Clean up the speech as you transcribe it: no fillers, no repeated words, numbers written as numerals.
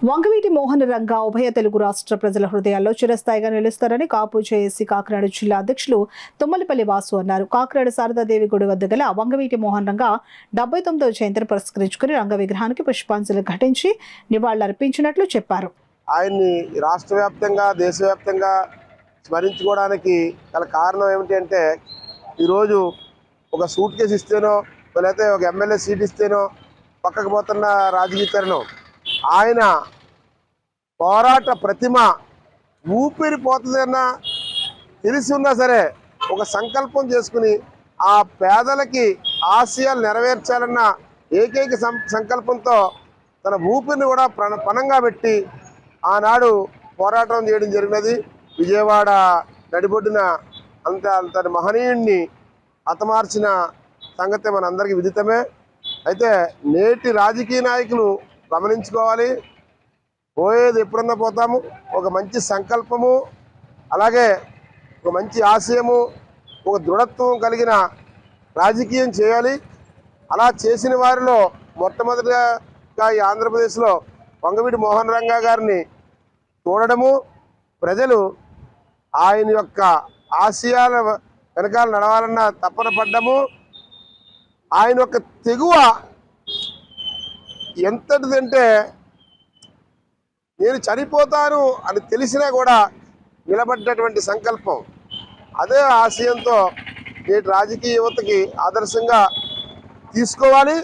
వంగవీటి మోహన రంగా ఉభయ తెలుగు రాష్ట్ర ప్రజల హృదయాల్లో చిరస్థాయిగా నిలుస్తారని కాపు జేఏసీ కాకినాడ జిల్లా అధ్యక్షులు తుమ్మలపల్లి వాసు అన్నారు. కాకినాడ శారదాదేవి గుడి వద్ద గల వంగవీటి మోహన్ రంగా 79వ జయంతిని పురస్కరించుకుని రంగ విగ్రహానికి పుష్పాంజలి ఘటించి నివాళులర్పించినట్లు చెప్పారు. ఆయన్ని రాష్ట్ర వ్యాప్తంగా దేశవ్యాప్తంగా స్మరించుకోవడానికి గల కారణం ఏమిటి అంటే, ఈరోజు ఒక సూట్ కేసు ఇస్తేనో లేకపోతే ఒక ఎమ్మెల్యే సీట్ ఇస్తేనో పక్కకు పోతున్న రాజకీయ తరుణం. ఆయన పోరాట ప్రతిమ ఊపిరి పోతుందన్న తెలిసి ఉన్నా సరే ఒక సంకల్పం చేసుకుని ఆ పేదలకి ఆశయాలు నెరవేర్చాలన్న ఏకైక సంకల్పంతో తన ఊపిరిని కూడా పణంగా పెట్టి ఆనాడు పోరాటం చేయడం జరిగినది. విజయవాడ నడిబొడ్డున అంతటి మహనీయుణ్ణి హతమార్చిన సంగతి మనందరికీ విదితమే. అయితే నేటి రాజకీయ నాయకులు గమనించుకోవాలి, పోయేది ఎప్పుడన్నా పోతాము. ఒక మంచి సంకల్పము, అలాగే ఒక మంచి ఆశయము, ఒక దృఢత్వం కలిగిన రాజకీయం చేయాలి. అలా చేసిన వారిలో మొట్టమొదటిగా ఈ ఆంధ్రప్రదేశ్లో వంగవీటి మోహన్ రంగా గారిని చూడడము, ప్రజలు ఆయన యొక్క ఆశయాల వెనకాల నడవాలన్న తపన పడ్డము, ఆయన యొక్క తెగువ ఎంతటిదంటే నేను చనిపోతాను అని తెలిసినా కూడా నిలబడ్డటువంటి సంకల్పం. అదే ఆశయంతో నేటి రాజకీయ యువతకి ఆదర్శంగా తీసుకోవాలి.